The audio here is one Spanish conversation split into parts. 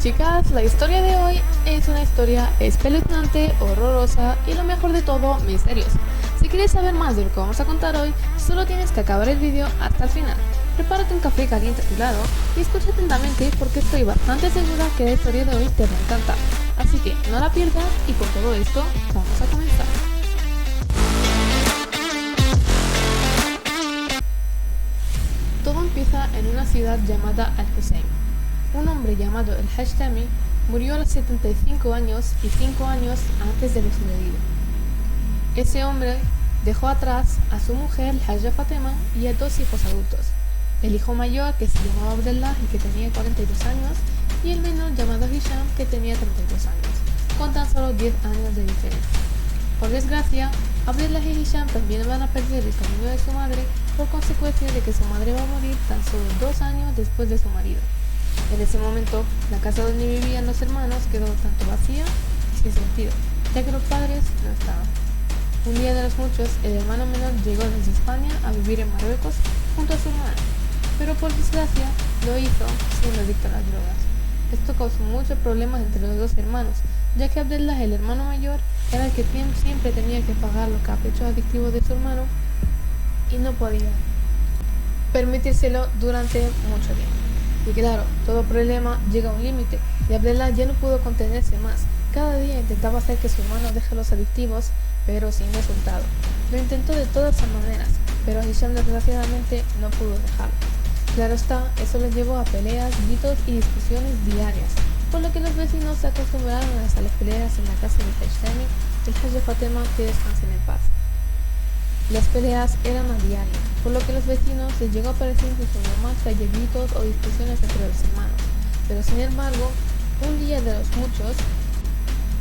Chicas, la historia de hoy es una historia espeluznante, horrorosa y lo mejor de todo, misteriosa. Si quieres saber más de lo que vamos a contar hoy, solo tienes que acabar el vídeo hasta el final. Prepárate un café caliente a tu lado y escucha atentamente porque estoy bastante segura que la historia de hoy te va a encantar. Así que no la pierdas y con todo esto, vamos a comenzar. Todo empieza en una ciudad llamada Al-Hussein. Un hombre llamado el Hajj Tami murió a los 75 años y 5 años antes de lo sucedido. Ese hombre dejó atrás a su mujer, Hajja Fatima, y a 2 hijos adultos. El hijo mayor, que se llamaba Abdullah y que tenía 42 años, y el menor llamado Hisham, que tenía 32 años, con tan solo 10 años de diferencia. Por desgracia, Abdullah y Hisham también van a perder el camino de su madre por consecuencia de que su madre va a morir tan solo 2 años después de su marido. En ese momento, la casa donde vivían los hermanos quedó tanto vacía y sin sentido, ya que los padres no estaban. Un día de los muchos, el hermano menor llegó desde España a vivir en Marruecos junto a su hermano, pero por desgracia lo hizo siendo adicto a las drogas. Esto causó muchos problemas entre los dos hermanos, ya que Abdullah, el hermano mayor, era el que siempre tenía que pagar los caprichos adictivos de su hermano y no podía permitírselo durante mucho tiempo. Y claro, todo problema llega a un límite y Abdullah ya no pudo contenerse más. Cada día intentaba hacer que su hermano deje los adictivos, pero sin resultado. Lo intentó de todas las maneras, pero Hisham desgraciadamente no pudo dejarlo. Claro está, eso le llevó a peleas, gritos y discusiones diarias, por lo que los vecinos se acostumbraron a las peleas en la casa del Hajj Tami, el Hajja Fatima, que descansen en paz. Las peleas eran a diario, por lo que los vecinos les llegó a parecer incluso normal que haya gritos o discusiones entre los hermanos. Pero sin embargo, un día de los muchos,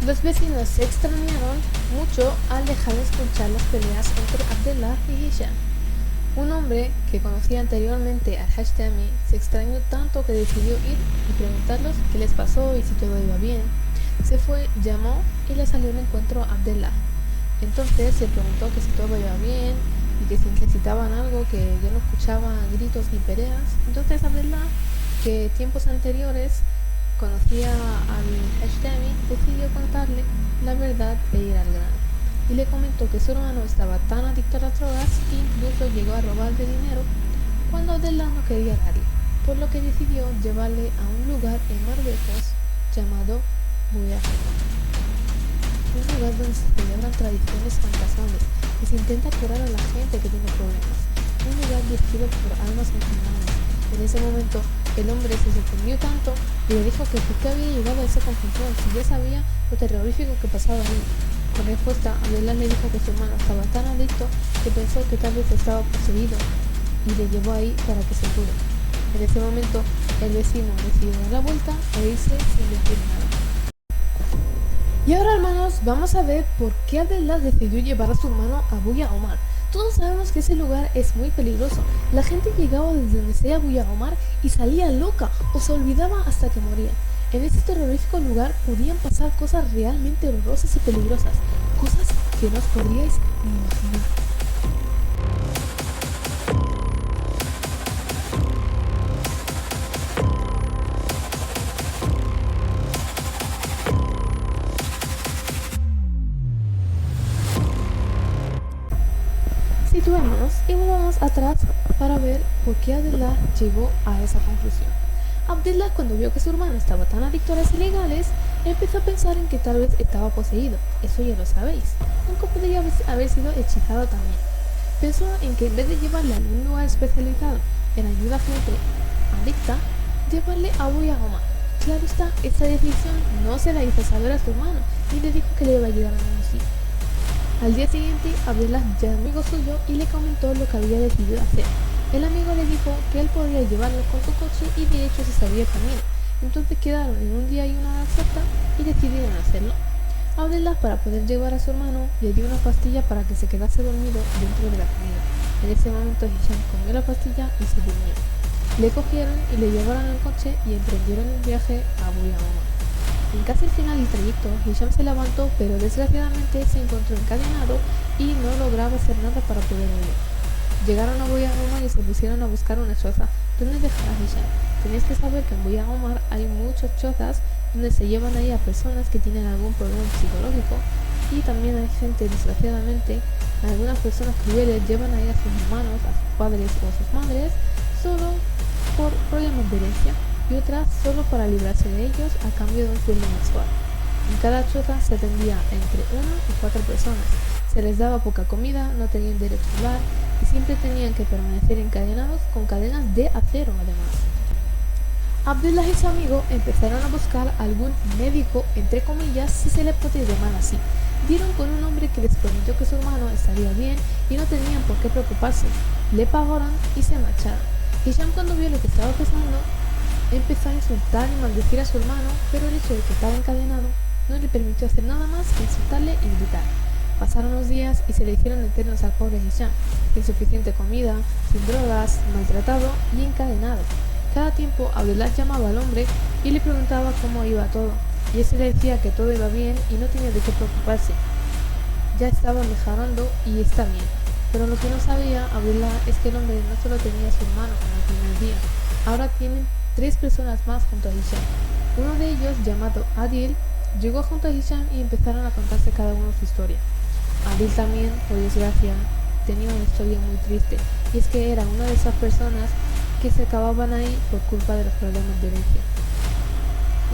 los vecinos se extrañaron mucho al dejar de escuchar las peleas entre Abdullah y Hisham. Un hombre que conocía anteriormente al Hajj Tami se extrañó tanto que decidió ir y preguntarles qué les pasó y si todo iba bien. Se fue, llamó y le salió al encuentro a Abdullah. Entonces se preguntó que si todo iba bien y que si necesitaban algo, que ya no escuchaban gritos ni peleas. Entonces Abdullah, que tiempos anteriores conocía al Hajj Tami, decidió contarle la verdad e ir al grano. Y le comentó que su hermano estaba tan adicto a las drogas que incluso llegó a robarle dinero cuando Abdullah no quería darle, por lo que decidió llevarle a un lugar en Marruecos llamado Buya, un lugar donde se celebran tradiciones fantasmales y se intenta curar a la gente que tiene problemas, un lugar dirigido por almas enfermadas. En ese momento, el hombre se sorprendió tanto y le dijo que por qué había llegado a esa conclusión si ya sabía lo terrorífico que pasaba ahí. Con respuesta, Abdullah le dijo que su hermano estaba tan adicto que pensó que tal vez estaba poseído y le llevó ahí para que se cure. En ese momento, el vecino decidió dar la vuelta e irse sin decir nada. Y ahora, hermanos, vamos a ver por qué Abdullah decidió llevar a su hermano a Buya Omar. Todos sabemos que ese lugar es muy peligroso. La gente llegaba desde donde sea Buya Omar y salía loca o se olvidaba hasta que moría. En este terrorífico lugar podían pasar cosas realmente horrorosas y peligrosas, cosas que no os podríais ni imaginar. Situémonos y volvamos atrás para ver por qué Abdullah llegó a esa conclusión. Abdullah, cuando vio que su hermano estaba tan adicto a las ilegales, empezó a pensar en que tal vez estaba poseído. Eso ya lo sabéis, aunque podría haber sido hechizado también. Pensó en que en vez de llevarle a un lugar especializado en ayuda a gente adicta, llevarle a Buya Omar. Claro está, esta decisión no se la hizo saber a su hermano y le dijo que le iba a ayudar a sí. Al día siguiente, Abdullah llamó a un amigo suyo y le comentó lo que había decidido hacer. El amigo le dijo que él podría llevarlo con su coche y de hecho se sabía el camino. Entonces quedaron en un día y una hora exacta y decidieron hacerlo. Abdullah, para poder llevar a su hermano, le dio una pastilla para que se quedase dormido dentro de la comida. En ese momento Hisham comió la pastilla y se durmió. Le cogieron y le llevaron al coche y emprendieron el viaje a Buya Omar. En casi el final del trayecto, Hisham se levantó, pero desgraciadamente se encontró encadenado y no lograba hacer nada para poder huir. Llegaron a Buya Omar y se pusieron a buscar una choza donde dejar a Hisham. tenéis que saber que en Buya Omar hay muchas chozas donde se llevan ahí a personas que tienen algún problema psicológico, y también hay gente, desgraciadamente, algunas personas crueles llevan ahí a sus hermanos, a sus padres o a sus madres solo por problemas de herencia, y otras solo para librarse de ellos a cambio de un sueldo mensual. En cada choza se atendía entre 1 y 4 personas, se les daba poca comida, no tenían derecho a hablar y siempre tenían que permanecer encadenados con cadenas de acero además. Abdullah y su amigo empezaron a buscar algún médico, entre comillas, si se le podía llamar así. Dieron con un hombre que les prometió que su hermano estaría bien y no tenían por qué preocuparse. Le pagaron y se marcharon. Hisham, cuando vio lo que estaba pasando, empezó a insultar y maldecir a su hermano, pero el hecho de que estaba encadenado no le permitió hacer nada más que insultarle y gritar. Pasaron los días y se le hicieron eternos al pobre Hisham, sin suficiente comida, sin drogas, maltratado y encadenado. Cada tiempo Abdullah llamaba al hombre y le preguntaba cómo iba todo, y ese le decía que todo iba bien y no tenía de qué preocuparse. Ya estaba mejorando y está bien, pero lo que no sabía Abdullah es que el hombre no solo tenía a su hermano como el primer día, ahora tienen 3 personas más junto a Hisham. Uno de ellos, llamado Adil, llegó junto a Hisham y empezaron a contarse cada uno su historia. Adil también, por desgracia, tenía una historia muy triste, y es que era una de esas personas que se acababan ahí por culpa de los problemas de herencia,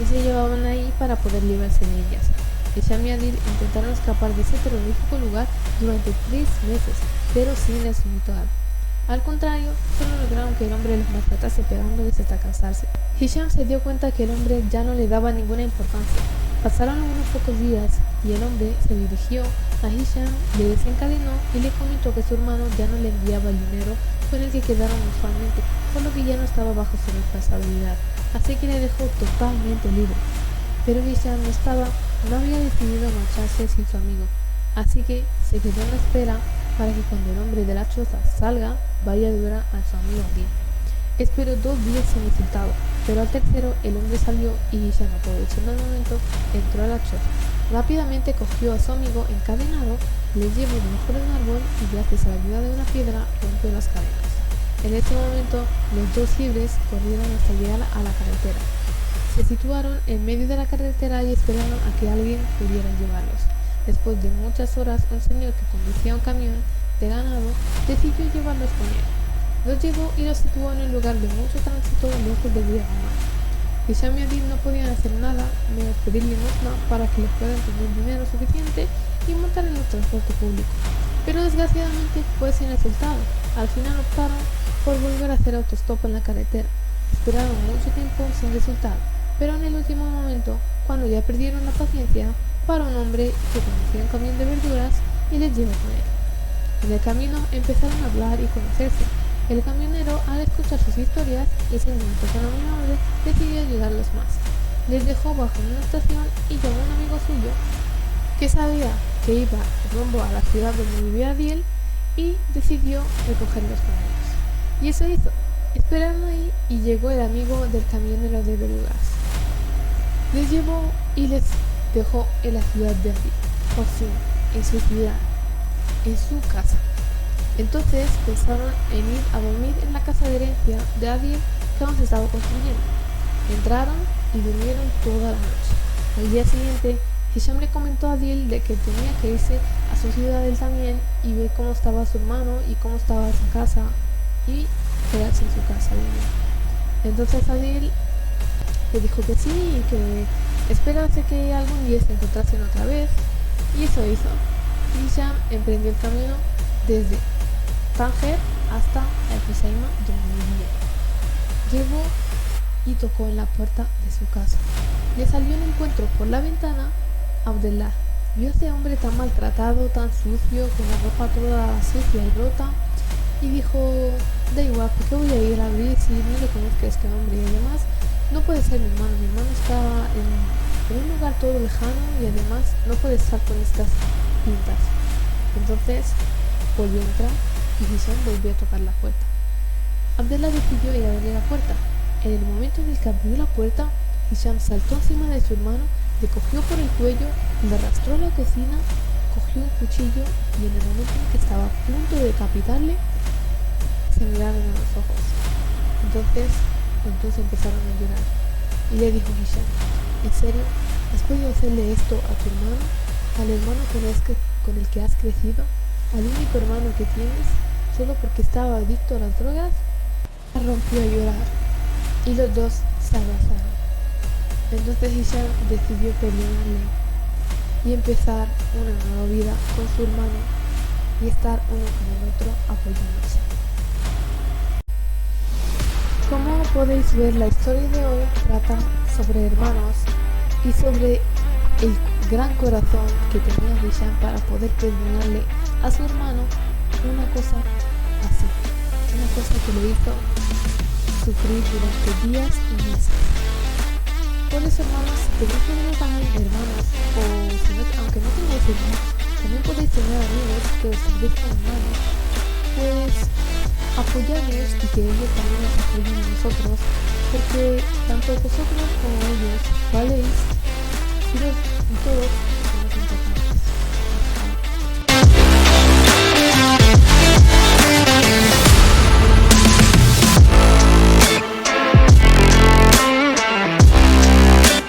y se llevaban ahí para poder librarse de ellas. Hisham y Adil intentaron escapar de ese terrorífico lugar durante 3 meses, pero sin resultado. Al contrario, solo lograron que el hombre los maltratase pegándoles hasta cansarse. Hisham se dio cuenta que el hombre ya no le daba ninguna importancia. Pasaron unos pocos días y el hombre se dirigió a Hisham, le desencadenó y le comentó que su hermano ya no le enviaba el dinero con el que quedaron usualmente, por lo que ya no estaba bajo su responsabilidad, así que le dejó totalmente libre. Pero Hisham no había decidido marcharse sin su amigo, así que se quedó en la espera para que cuando el hombre de la choza salga, vaya a ayudar a su amigo Adil. Esperó 2 días sin resultado, pero al tercero el hombre salió y Hisham, aprovechando el momento, entró a la choza. Rápidamente cogió a su amigo encadenado, le llevó debajo de un árbol y gracias a la ayuda de una piedra rompió las cadenas. En ese momento, los 2 libres corrieron hasta llegar a la carretera. Se situaron en medio de la carretera y esperaron a que alguien pudiera llevarlos. Después de muchas horas, un señor que conducía un camión de ganado decidió llevarlos con él. Los llevó y los situó en un lugar de mucho tránsito lejos de Buya Omar. Hisham y Adil no podían hacer nada menos pedir limosna para que les puedan tener dinero suficiente y montar en el transporte público. Pero desgraciadamente fue sin resultado. Al final optaron por volver a hacer autostop en la carretera. Esperaron mucho tiempo sin resultado, pero en el último momento, cuando ya perdieron la paciencia, paró un hombre que conducía un camión de verduras y les llevó con él. En el camino empezaron a hablar y conocerse. El camionero, al escuchar sus historias y siendo una persona muy amable, decidió ayudarlos más. Les dejó bajo una estación y llamó a un amigo suyo que sabía que iba rumbo a la ciudad donde vivía Adil y decidió recogerlos con ellos. Y eso hizo. Esperaron ahí y llegó el amigo del camionero de verduras. Les llevó y les dejó en la ciudad de Adil, por fin, en su ciudad, en su casa. Entonces pensaron en ir a dormir en la casa de herencia de Adil que aún se estaba construyendo. Entraron y durmieron toda la noche. Al día siguiente, Hisham le comentó a Adil de que tenía que irse a su ciudad él también y ver cómo estaba su hermano y cómo estaba su casa y quedarse en su casa. Entonces Adil le dijo que sí y que esperase que algún día se encontrasen otra vez, y eso hizo. Hisham emprendió el camino desde Tánger hasta el Husaima donde vivía. Llegó y tocó en la puerta de su casa. Le salió el encuentro por la ventana Abdullah. Vio a ese hombre tan maltratado, tan sucio, con la ropa toda sucia y rota, y dijo: da igual, ¿por qué voy a ir a abrir si no le conozco a este hombre? Y además, no puede ser mi hermano está en un lugar todo lejano y además no puede estar con estas pintas. Entonces volvió a entrar y Hisham volvió a tocar la puerta. Abdullah decidió ir a abrir la puerta. En el momento en el que abrió la puerta, Hisham saltó encima de su hermano, le cogió por el cuello, le arrastró a la cocina, cogió un cuchillo y en el momento en que estaba a punto de decapitarle, se miraron a los ojos. Entonces Entonces empezaron a llorar. Y le dijo Hisham, ¿en serio? ¿Has podido hacerle esto a tu hermano? ¿Al hermano con el que has crecido? ¿Al único hermano que tienes? ¿Solo porque estaba adicto a las drogas? Rompió a llorar y los dos se abrazaron. Entonces Hisham decidió perdonarle y empezar una nueva vida con su hermano y estar uno con el otro apoyándose. Como podéis ver, la historia de hoy trata sobre hermanos y sobre el gran corazón que tenía Hisham para poder perdonarle a su hermano una cosa así, una cosa que le hizo sufrir durante días y meses. Por eso, hermanos, si tenéis hermanos o si no, aunque no tengáis hermanos, también podéis tener amigos que os sirven como hermanos, pues apoyarlos y que ellos también nos apoyen a nosotros, porque tanto vosotros como ellos valéis y todos